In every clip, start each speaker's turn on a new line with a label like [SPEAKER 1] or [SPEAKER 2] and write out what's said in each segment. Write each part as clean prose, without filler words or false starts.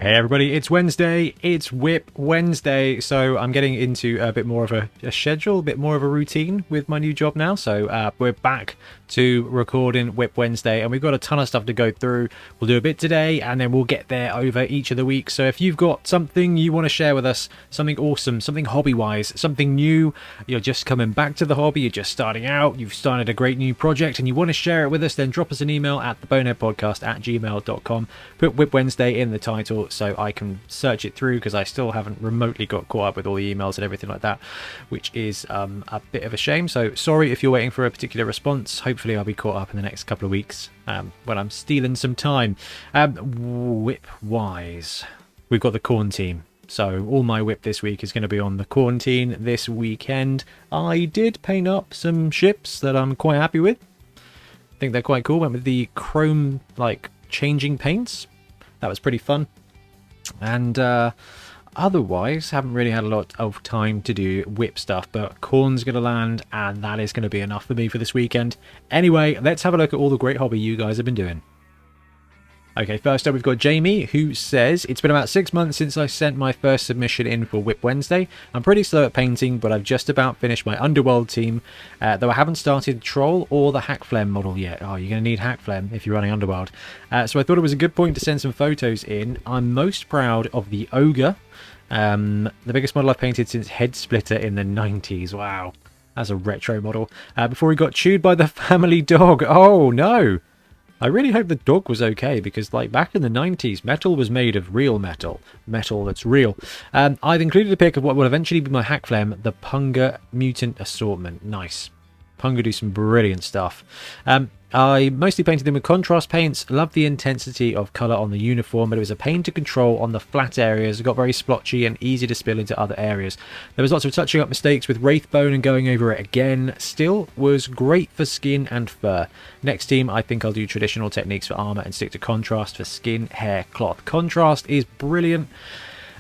[SPEAKER 1] Hey everybody, it's Wednesday, it's WIP Wednesday, so I'm getting into a bit more of a schedule, a bit more of a routine with my new job now, so we're back to recording WIP Wednesday, and we've got a ton of stuff to go through. We'll do a bit today, and then we'll get there over each of the weeks, so if you've got something you want to share with us, something awesome, something hobby-wise, something new, you're just coming back to the hobby, you're just starting out, you've started a great new project, and you want to share it with us, then drop us an email at theboneheadpodcast@gmail.com, put WIP Wednesday in the title, so I can search it through because I still haven't remotely got caught up with all the emails and everything like that, which is a bit of a shame. So sorry if you're waiting for a particular response. Hopefully I'll be caught up in the next couple of weeks when I'm stealing some time. WIP wise, we've got the Corn team. So all my WIP this week is going to be on the quarantine this weekend. I did paint up some ships that I'm quite happy with. I think they're quite cool. Went with the chrome like changing paints. That was pretty fun. And otherwise, haven't really had a lot of time to do WIP stuff, but Corn's going to land, and that is going to be enough for me for this weekend. Anyway, let's have a look at all the great hobby you guys have been doing. Okay, first up we've got Jamie, who says, it's been about 6 months since I sent my first submission in for WIP Wednesday. I'm pretty slow at painting, but I've just about finished my underworld team, though I haven't started Troll or the Hackflem model yet. Oh, you're going to need Hackflem if you're running underworld. So I thought it was a good point to send some photos in. I'm most proud of the Ogre, the biggest model I've painted since Head Splitter in the 90s. Wow, that's a retro model. Before he got chewed by the family dog. Oh, no. I really hope the dog was okay, because like back in the 90s, metal was made of real metal. Metal that's real. I've included a pic of what will eventually be my Hackflem, the Punga Mutant Assortment. Nice. Punga do some brilliant stuff. I mostly painted them with contrast paints. Love the intensity of colour on the uniform, but it was a pain to control on the flat areas. It got very splotchy and easy to spill into other areas. There was lots of touching up mistakes with Wraithbone and going over it again. Still was great for skin and fur. Next team, I think I'll do traditional techniques for armour and stick to contrast for skin, hair, cloth. Contrast is brilliant.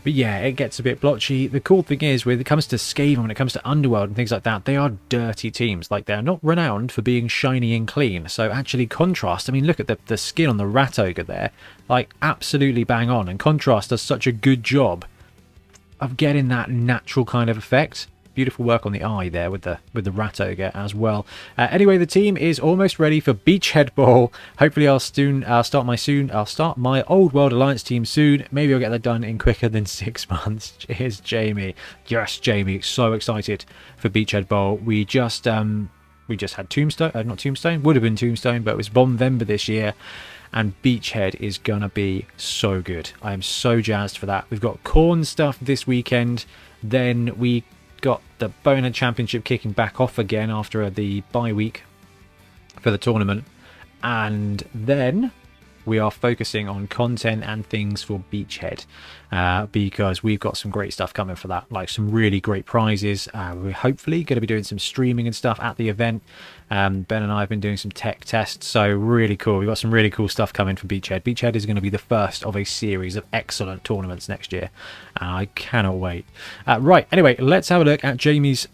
[SPEAKER 1] But yeah, it gets a bit blotchy. The cool thing is, when it comes to Skaven, when it comes to Underworld and things like that, they are dirty teams. Like, they're not renowned for being shiny and clean. So actually, contrast, I mean, look at the skin on the Rat Ogre there. Like, absolutely bang on. And contrast does such a good job of getting that natural kind of effect. Beautiful work on the eye there with the Rat Ogre as well. Anyway, the team is almost ready for Beachhead Bowl. Hopefully I'll start my Old World Alliance team soon. Maybe I'll get that done in quicker than 6 months. Cheers, Jamie. Yes, Jamie, so excited for Beachhead Bowl. We just had Tombstone, not Tombstone, would have been Tombstone, but it was Bombvember this year. And Beachhead is gonna be so good. I am so jazzed for that. We've got Corn stuff this weekend. Then we got the Bonehead Championship kicking back off again after the bye week for the tournament, and then we are focusing on content and things for Beachhead, because we've got some great stuff coming for that, like some really great prizes. We're hopefully going to be doing some streaming and stuff at the event. Ben and I have been doing some tech tests, so really cool. We've got some really cool stuff coming for Beachhead. Beachhead is going to be the first of a series of excellent tournaments next year. I cannot wait. Right, anyway, let's have a look at Jamie's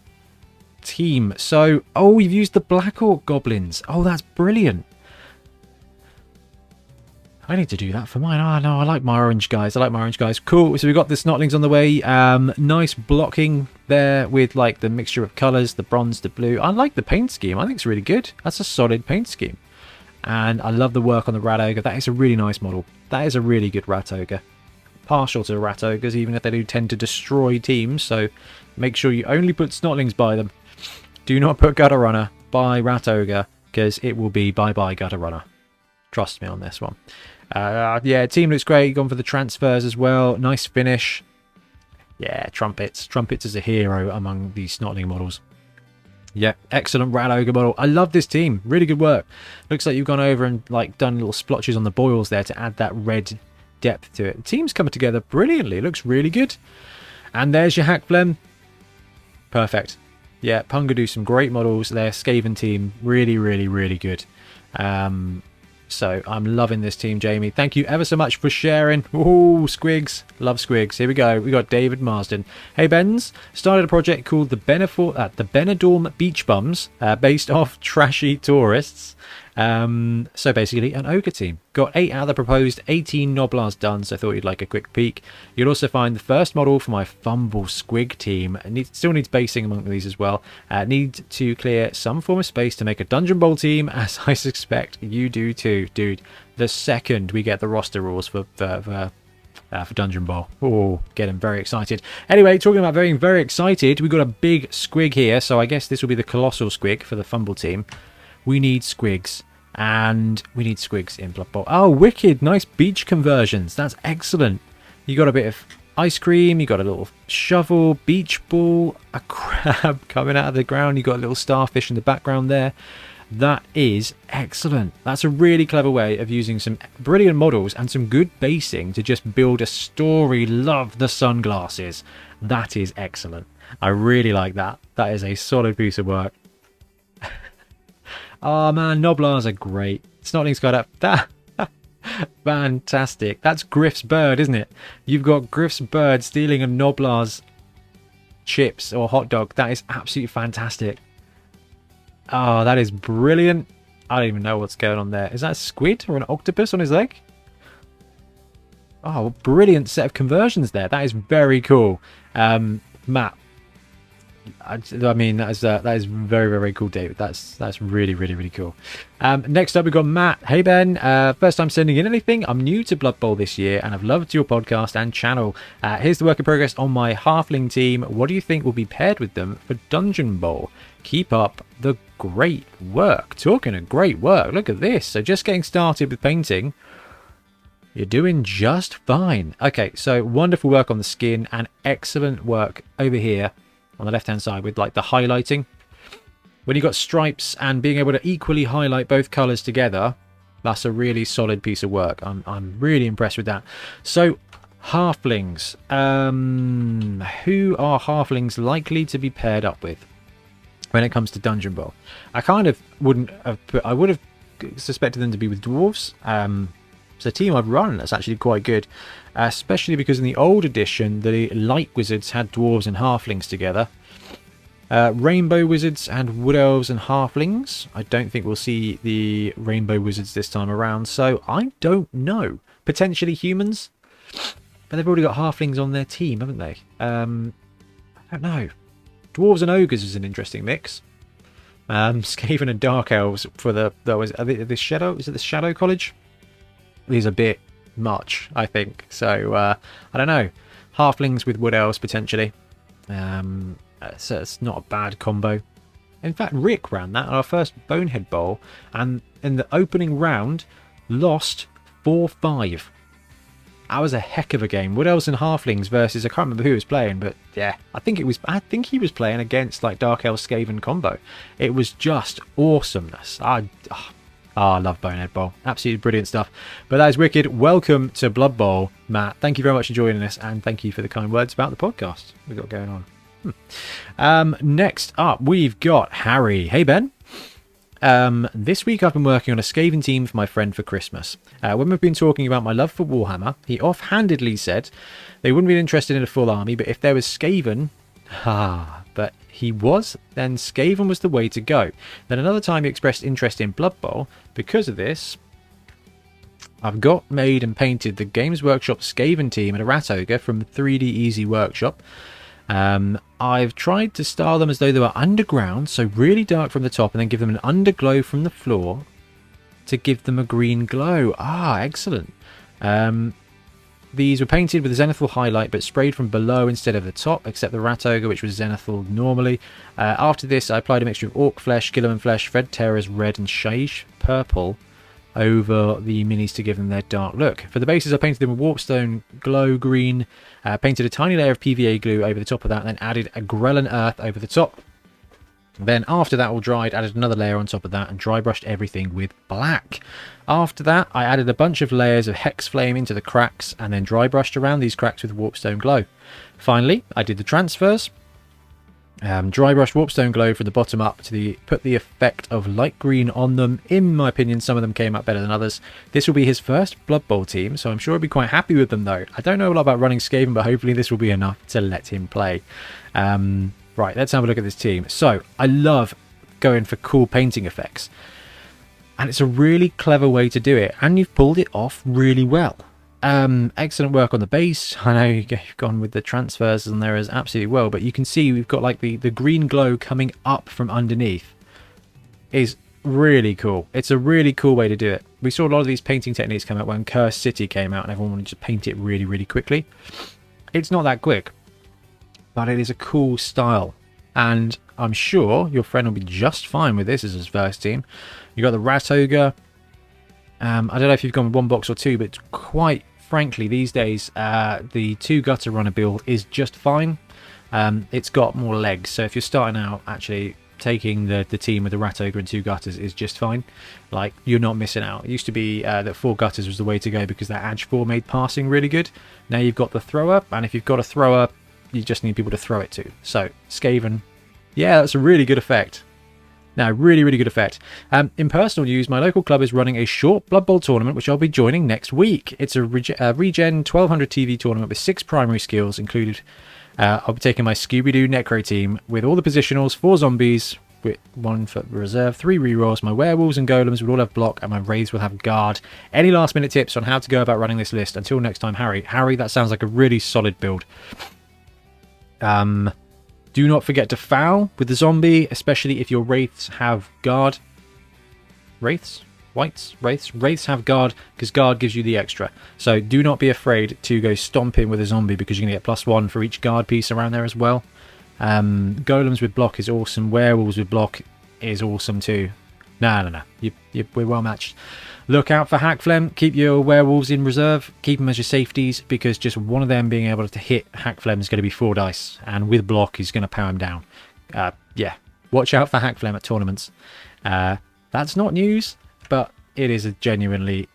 [SPEAKER 1] team. So, oh, we've used the Black Orc Goblins. Oh, that's brilliant. I need to do that for mine. Oh, no, I like my orange guys. Cool. So we've got the Snotlings on the way. Nice blocking there with like the mixture of colours, the bronze, the blue. I like the paint scheme. I think it's really good. That's a solid paint scheme. And I love the work on the Rat Ogre. That is a really nice model. That is a really good Rat Ogre. Partial to Rat Ogres, even if they do tend to destroy teams. So make sure you only put Snotlings by them. Do not put Gutter Runner by Rat Ogre, because it will be bye-bye Gutter Runner. Trust me on this one. Yeah, team looks great. Gone for the transfers as well. Nice finish. Yeah, Trumpets. Trumpets is a hero among these Snotling models. Yeah, excellent Rat Ogre model. I love this team. Really good work. Looks like you've gone over and like done little splotches on the boils there to add that red depth to it. The team's coming together brilliantly. It looks really good. And there's your Hackflem. Perfect. Yeah, Punga do some great models. Their Skaven team, really, really, really good. So I'm loving this team, Jamie. Thank you ever so much for sharing. Ooh, Squigs. Love Squigs. Here we go. We got David Marsden. Hey, Benz. Started a project called the Benidorm Beach Bums, based off trashy tourists. So basically an ogre team. Got 8 out of the proposed 18 Noblars done, so I thought you'd like a quick peek. You'll also find the first model for my Fumble Squig team. Still needs basing among these as well. Need to clear some form of space to make a Dungeon Bowl team, as I suspect you do too, dude. The second we get the roster rules for Dungeon Bowl. Oh, getting very excited. Anyway, talking about very, very excited, we've got a big squig here, so I guess this will be the colossal squig for the Fumble team. We need squigs, and we need squigs in Blood Bowl. Oh, wicked! Nice beach conversions. That's excellent. You got a bit of ice cream, you got a little shovel, beach ball, a crab coming out of the ground, you got a little starfish in the background there. That is excellent. That's a really clever way of using some brilliant models and some good basing to just build a story. Love the sunglasses. That is excellent. I really like that. That is a solid piece of work. Oh man, Noblars are great. Snotlings got up. That fantastic. That's Griff's bird, isn't it? You've got Griff's bird stealing a Noblar's chips or hot dog. That is absolutely fantastic. Oh, that is brilliant. I don't even know what's going on there. Is that a squid or an octopus on his leg? Oh, brilliant set of conversions there. That is very cool. Matt, I mean, that is very, very cool, David. That's really, really, really cool. Next up, we've got Matt. Hey, Ben. First time sending in anything. I'm new to Blood Bowl this year, and I've loved your podcast and channel. Here's the work in progress on my halfling team. What do you think will be paired with them for Dungeon Bowl? Keep up the great work. Talking of great work, look at this. So just getting started with painting. You're doing just fine. Okay, so wonderful work on the skin and excellent work over here on the left hand side with like the highlighting. When you've got stripes and being able to equally highlight both colors together, that's a really solid piece of work. I'm really impressed with that. So halflings, who are halflings likely to be paired up with when it comes to Dungeon Bowl? I kind of wouldn't have I would have suspected them to be with dwarves. It's a team I've run that's actually quite good, especially because in the old edition the light wizards had dwarves and halflings together. Rainbow wizards and wood elves and halflings. I don't think we'll see the rainbow wizards this time around, so I don't know. Potentially humans, but they've already got halflings on their team, haven't they? I don't know. Dwarves and ogres is an interesting mix. Skaven and dark elves for the shadow. Is it the Shadow College? Is a bit much, I think. So I don't know. Halflings with wood elves potentially. So it's not a bad combo. In fact, Rick ran that on our first Bonehead Bowl, and in the opening round lost 4-5. That was a heck of a game. Wood elves and halflings versus, I can't remember who was playing, but yeah, I think he was playing against like Dark Elf Skaven combo. It was just awesomeness. I love Bonehead Bowl. Absolutely brilliant stuff. But that is wicked. Welcome to Blood Bowl, Matt. Thank you very much for joining us, and thank you for the kind words about the podcast we've got going on. Next up, we've got Harry. Hey, Ben. This week I've been working on a Skaven team for my friend for Christmas. When we've been talking about my love for Warhammer, he offhandedly said they wouldn't be interested in a full army, but if there was Skaven... but he was, then Skaven was the way to go. Then another time he expressed interest in Blood Bowl. Because of this, I've got made and painted the Games Workshop Skaven team and a Rat Ogre from 3D Easy Workshop. I've tried to style them as though they were underground, so really dark from the top, and then give them an underglow from the floor to give them a green glow. Excellent. These were painted with a zenithal highlight but sprayed from below instead of the top, except the Rat Ogre, which was zenithal normally. After this, I applied a mixture of orc flesh, Gilliman flesh, Fred Terrors red, and Shage purple over the minis to give them their dark look. For the bases, I painted them with Warpstone glow green, painted a tiny layer of PVA glue over the top of that, and then added a Grellan earth over the top. Then after that all dried, added another layer on top of that and dry brushed everything with black. After that, I added a bunch of layers of hex flame into the cracks and then dry brushed around these cracks with Warpstone glow. Finally, I did the transfers. Dry brush Warpstone glow from the bottom up to put the effect of light green on them. In my opinion, some of them came out better than others. This will be his first Blood Bowl team, so I'm sure he'll be quite happy with them though. I don't know a lot about running Skaven, but hopefully this will be enough to let him play. Right, let's have a look at this team. So, I love going for cool painting effects. And it's a really clever way to do it, and you've pulled it off really well. Excellent work on the base. I know you've gone with the transfers and there is absolutely well, but you can see we've got like the green glow coming up from underneath is really cool. It's a really cool way to do it. We saw a lot of these painting techniques come out when Cursed City came out and everyone wanted to paint it really, really quickly. It's not that quick, but it is a cool style. And I'm sure your friend will be just fine with this as his first team. You got the Rat Ogre. I don't know if you've gone with one box or two, but quite frankly, these days, the 2 Gutter Runner build is just fine. It's got more legs, so if you're starting out, actually taking the team with the Rat Ogre and 2 Gutters is just fine. Like, you're not missing out. It used to be that 4 Gutters was the way to go because that Edge 4 made passing really good. Now you've got the thrower, and if you've got a thrower, you just need people to throw it to. So, Skaven, yeah, that's a really good effect. Now, really, really good effect. In personal news, my local club is running a short Blood Bowl tournament, which I'll be joining next week. It's a regen 1200 TV tournament with 6 primary skills included. I'll be taking my Scooby-Doo Necro team with all the positionals, 4 zombies, with 1 for reserve, 3 rerolls. My werewolves and golems will all have block, and my wraiths will have guard. Any last-minute tips on how to go about running this list? Until next time, Harry. Harry, that sounds like a really solid build. Do not forget to foul with the zombie, especially if your wraiths have guard. Wraiths? Whites? Wraiths? Wraiths have guard, because guard gives you the extra. So do not be afraid to go stomping with a zombie, because you're going to get +1 for each guard piece around there as well. Golems with block is awesome. Werewolves with block is awesome too. No. We're well matched. Look out for Hackflem. Keep your werewolves in reserve. Keep them as your safeties, because just one of them being able to hit Hackflem is going to be 4 dice. And with block, he's going to power him down. Yeah. Watch out for Hackflem at tournaments. That's not news, but it is genuinely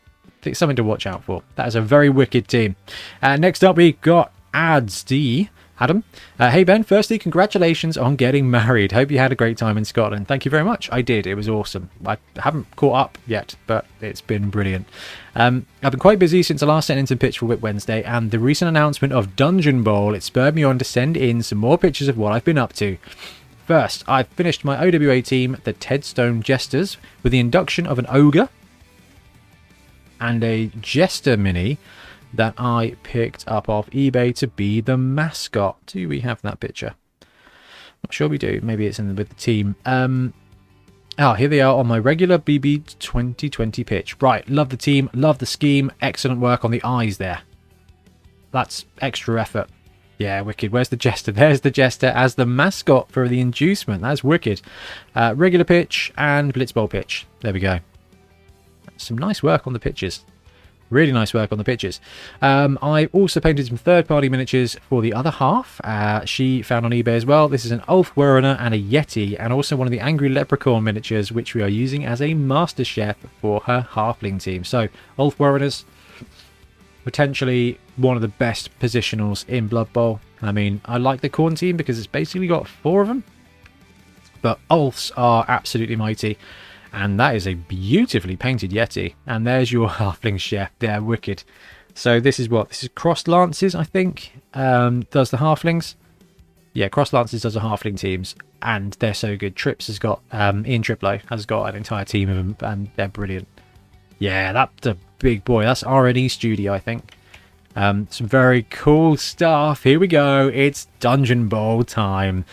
[SPEAKER 1] something to watch out for. That is a very wicked team. Next up, we got Adam. Hey Ben, firstly, congratulations on getting married. Hope you had a great time in Scotland. Thank you very much. I did. It was awesome. I haven't caught up yet, but it's been brilliant. I've been quite busy since I last sent in some pitch for WIP Wednesday, and the recent announcement of Dungeon Bowl, it spurred me on to send in some more pictures of what I've been up to. First, I've finished my OWA team, the Tedstone Jesters, with the induction of an Ogre and a Jester Mini that I picked up off eBay to be the mascot. Do we have that picture? Not sure we do. Maybe it's with the team. Here they are on my regular BB 2020 pitch. Right, love the team, love the scheme. Excellent work on the eyes there. That's extra effort. Yeah, wicked. Where's the Jester? There's the Jester as the mascot for the inducement. That's wicked. Regular pitch and Blitz Bowl pitch. There we go. Some nice work on the pitches. Really nice work on the pitches. I also painted some third-party miniatures for the other half. She found on eBay as well. This is an Ulf Werner and a Yeti, and also one of the Angry Leprechaun miniatures, which we are using as a Master Chef for her halfling team. So, Ulf Werner's potentially one of the best positionals in Blood Bowl. I mean, I like the Corn team because it's basically got 4 of them. But Ulfs are absolutely mighty. And that is a beautifully painted Yeti. And there's your halfling chef. They're wicked. So this is what? This is Crossed Lances, I think. Does the halflings. Yeah, Crossed Lances does the halfling teams. And they're so good. Trips has got, Ian Triplo has got an entire team of them. And they're brilliant. Yeah, that's a big boy. That's R&E Studio, I think. Some very cool stuff. Here we go. It's Dungeon Bowl time.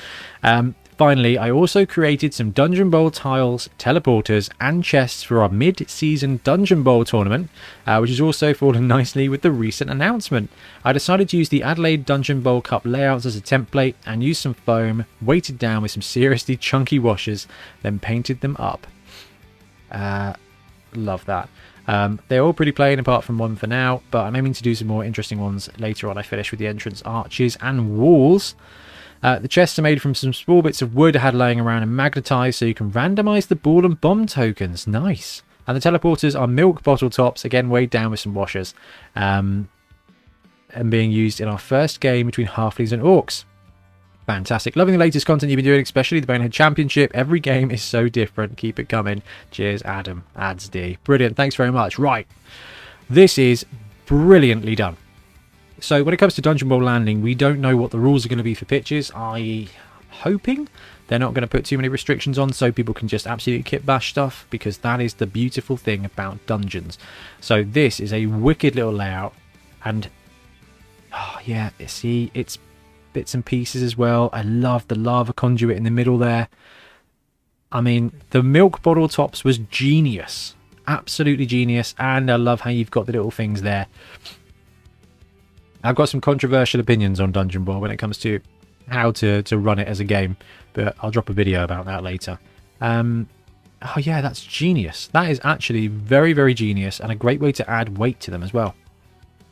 [SPEAKER 1] Finally, I also created some Dungeon Bowl tiles, teleporters, and chests for our mid-season Dungeon Bowl tournament, which has also fallen nicely with the recent announcement. I decided to use the Adelaide Dungeon Bowl Cup layouts as a template and used some foam, weighted down with some seriously chunky washers, then painted them up. Love that. They're all pretty plain apart from one for now, but I'm aiming to do some more interesting ones later on. I finish with the entrance arches and walls. The chests are made from some small bits of wood I had laying around and magnetized so you can randomize the ball and bomb tokens. Nice. And the teleporters are milk bottle tops, again weighed down with some washers, and being used in our first game between halflings and orcs. Fantastic. Loving the latest content you've been doing, especially the Bonehead Championship. Every game is so different. Keep it coming. Cheers, Adam. Ads D. Brilliant. Thanks very much. Right. This is brilliantly done. So when it comes to Dungeon Bowl Landing, we don't know what the rules are going to be for pitches. I'm hoping They're not going to put too many restrictions on, so people can just absolutely kit bash stuff, because that is the beautiful thing about dungeons. So this is a wicked little layout, and oh yeah, see, it's bits and pieces as well. I love the lava conduit in the middle there. I mean, the milk bottle tops was genius, absolutely genius, and I love how you've got the little things there. I've got some controversial opinions on Dungeon Ball when it comes to how to run it as a game, but I'll drop a video about that later. Oh yeah, that's genius. That is actually very, very genius, and a great way to add weight to them as well.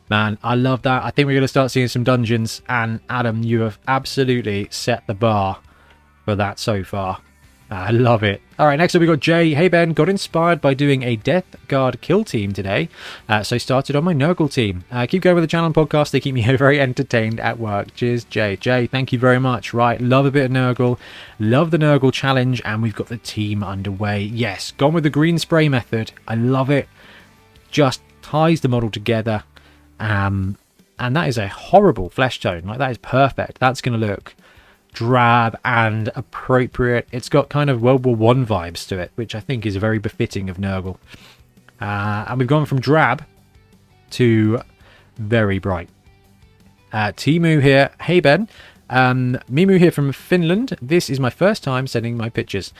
[SPEAKER 1] Man, I love that. I think we're going to start seeing some dungeons, and Adam, you have absolutely set the bar for that so far. I love it. All right, next up we got Jay. Hey Ben, got inspired by doing a Death Guard kill team today, so started on my Nurgle team. Keep going with the channel and podcast. They keep me very entertained at work. Cheers, Jay. Jay, thank you very much. Right, love a bit of Nurgle. Love the Nurgle challenge, and we've got the team underway. Yes, gone with the green spray method. I love it. Just ties the model together. And that is a horrible flesh tone. Like, that is perfect. That's going to look drab and appropriate. It's got kind of World War I vibes to it, which I think is very befitting of Nurgle. And we've gone from drab to very bright. Timu here. Hey Ben. Mimu here from Finland. This is my first time sending my pictures.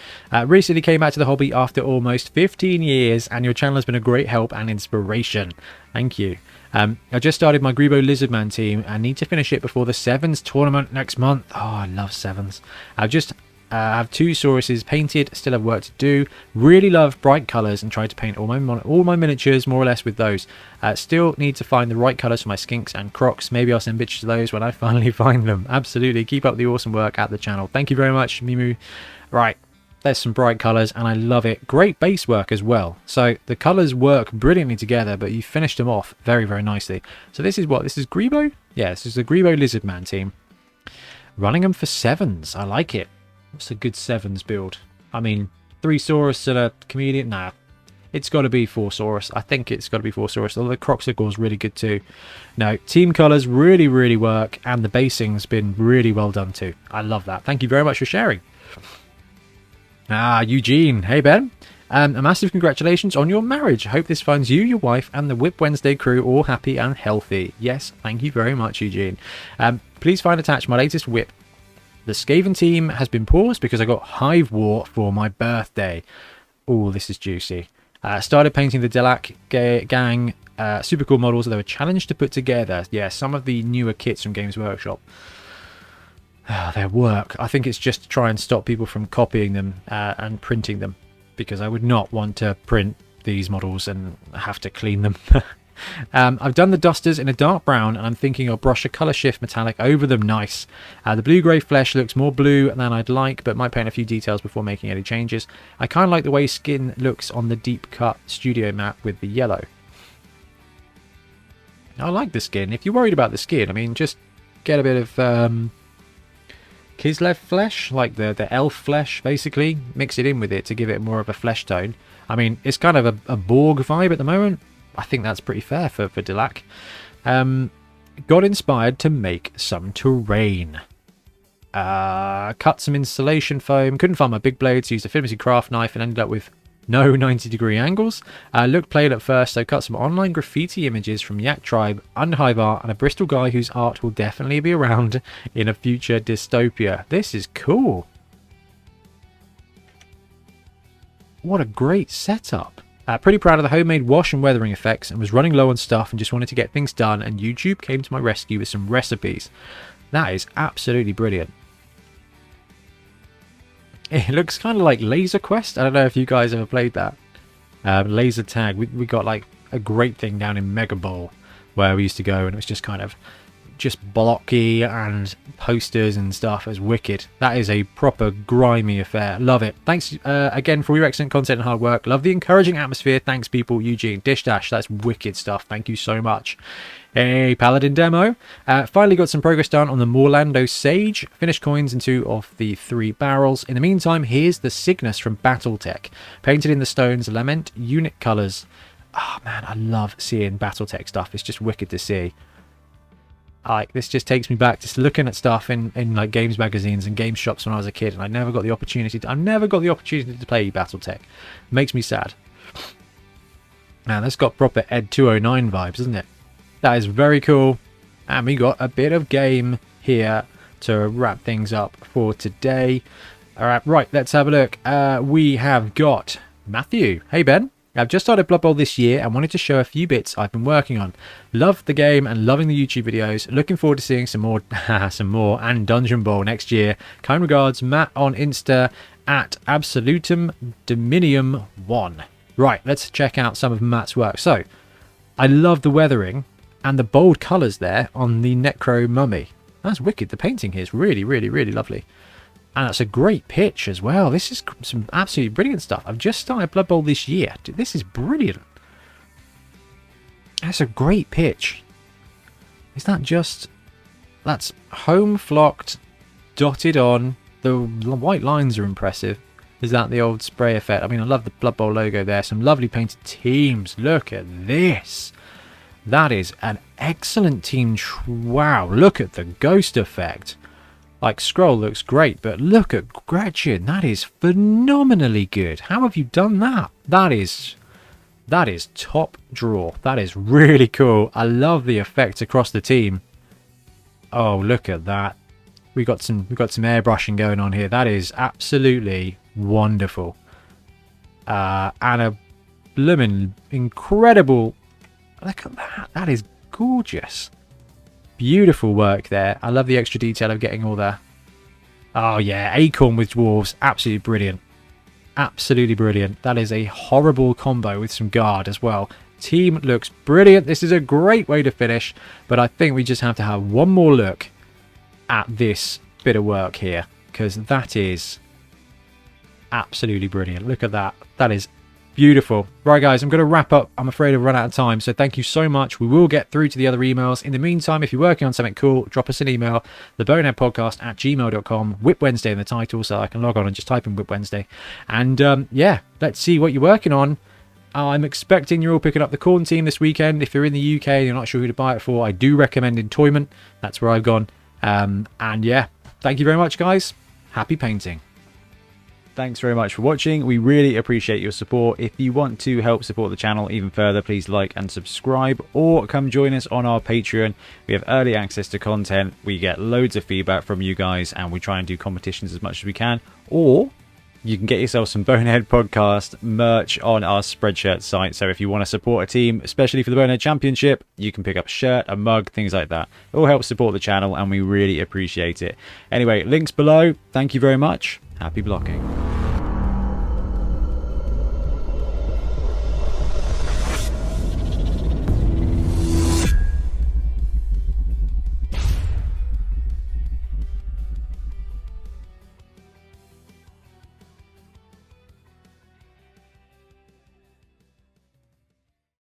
[SPEAKER 1] Recently came back to the hobby after almost 15 years, and your channel has been a great help and inspiration. Thank you. I just started my Grebo Lizardman team and need to finish it before the Sevens tournament next month. Oh, I love Sevens. I've just have 2 Sauruses painted, still have work to do. Really love bright colours and tried to paint all my miniatures more or less with those. Still need to find the right colours for my skinks and crocs. Maybe I'll send pictures of those when I finally find them. Absolutely. Keep up the awesome work at the channel. Thank you very much, Mimu. Right. There's some bright colours, and I love it. Great base work as well. So the colours work brilliantly together, but you finished them off very, very nicely. So this is what? This is Grebo? Yeah, this is the Grebo Lizardman team. Running them for 7s. I like it. What's a good 7s build? I mean, 3 Saurus and a Comedian? Nah. It's got to be 4 Saurus. I think it's got to be 4 Saurus. Although the Croxicle is really good too. No, team colours really, really work, and the basing's been really well done too. I love that. Thank you very much for sharing. Eugene. Hey, Ben. A massive congratulations on your marriage. I hope this finds you, your wife, and the WIP Wednesday crew all happy and healthy. Yes, thank you very much, Eugene. Please find attached my latest WIP. The Skaven team has been paused because I got Hive War for my birthday. Oh, this is juicy. Started painting the drak gang. Super cool models. They were challenged to put together. Yeah, some of the newer kits from Games Workshop. Their work. I think it's just to try and stop people from copying them and printing them, because I would not want to print these models and have to clean them. I've done the dusters in a dark brown, and I'm thinking I'll brush a colour shift metallic over them. Nice. The blue-grey flesh looks more blue than I'd like, but might paint a few details before making any changes. I kind of like the way skin looks on the deep cut studio map with the yellow. I like the skin. If you're worried about the skin, I mean, just get a bit of Kislev flesh, like the elf flesh, basically. Mix it in with it to give it more of a flesh tone. I mean, it's kind of a Borg vibe at the moment. I think that's pretty fair for drak. Got inspired to make some terrain. Cut some insulation foam. Couldn't find my big blades, used a Finity craft knife and ended up with no 90-degree angles. Looked plain at first, so cut some online graffiti images from Yak Tribe, Unhive Art, and a Bristol guy whose art will definitely be around in a future dystopia. This is cool. What a great setup. Pretty proud of the homemade wash and weathering effects, and was running low on stuff and just wanted to get things done, and YouTube came to my rescue with some recipes. That is absolutely brilliant. It looks kind of like Laser Quest. I don't know if you guys ever played that. Laser Tag. We got like a great thing down in Mega Bowl where we used to go, and it was just kind of just blocky and posters and stuff. It was wicked. That is a proper grimy affair. Love it. Thanks again for all your excellent content and hard work. Love the encouraging atmosphere. Thanks, people. Eugene. Dish Dash. That's wicked stuff. Thank you so much. A Paladin demo. Finally got some progress done on the Morlando Sage. Finished coins in 2 of the 3 barrels. In the meantime, here's the Cygnus from Battletech. Painted in the stones, Lament unit colours. Oh man, I love seeing Battletech stuff. It's just wicked to see. Like, this just takes me back just looking at stuff in like games magazines and game shops when I was a kid, and I never got the opportunity to play battletech. Makes me sad. Now that's got proper Ed 209 vibes, isn't it? That is very cool. And we got a bit of game here to wrap things up for today. Alright, right, let's have a look. We have got Matthew. Hey Ben. I've just started Blood Bowl this year and wanted to show a few bits I've been working on. Love the game and loving the YouTube videos. Looking forward to seeing some more and Dungeon Bowl next year. Kind regards, Matt on Insta at Absolutum Dominium 1. Right, let's check out some of Matt's work. So, I love the weathering and the bold colours there on the Necro Mummy. That's wicked. The painting here is really, really, really lovely. And that's a great pitch as well. This is some absolutely brilliant stuff. I've just started Blood Bowl this year. Dude, this is brilliant. That's a great pitch. Is that just... That's home flocked, dotted on. The white lines are impressive. Is that the old spray effect? I mean, I love the Blood Bowl logo there. Some lovely painted teams. Look at this. That is an excellent team. Wow, look at the ghost effect. Like, Scroll looks great, but look at Gretchen. That is phenomenally good. How have you done that? That is top draw. That is really cool. I love the effect across the team. Oh, look at that. We got some airbrushing going on here. That is absolutely wonderful. And a blooming incredible. Look at that. That is gorgeous. Beautiful work there. I love the extra detail of getting all the... Oh yeah, Acorn with Dwarves. Absolutely brilliant. Absolutely brilliant. That is a horrible combo with some guard as well. Team looks brilliant. This is a great way to finish. But I think we just have to have one more look at this bit of work here. Because that is absolutely brilliant. Look at that. That is beautiful. Right, guys, I'm going to wrap up. I'm afraid I've run out of time, so thank you so much. We will get through to the other emails. In the meantime, if you're working on something cool, drop us an email, theboneheadpodcast@gmail.com, WIP Wednesday in the title, so I can log on and just type in WIP Wednesday. And yeah, let's see what you're working on. I'm expecting you're all picking up the Corn team this weekend. If you're in the UK and you're not sure who to buy it for, I do recommend Entoyment. That's where I've gone. And yeah, thank you very much, guys. Happy painting.
[SPEAKER 2] Thanks very much for watching. We really appreciate your support. If you want to help support the channel even further, please like and subscribe, or come join us on our Patreon. We have early access to content. We get loads of feedback from you guys, and we try and do competitions as much as we can. Or you can get yourself some Bonehead Podcast merch on our Spreadshirt site. So if you want to support a team, especially for the Bonehead Championship, you can pick up a shirt, a mug, things like that. It all helps support the channel, and we really appreciate it. Anyway, links below. Thank you very much. Happy blocking.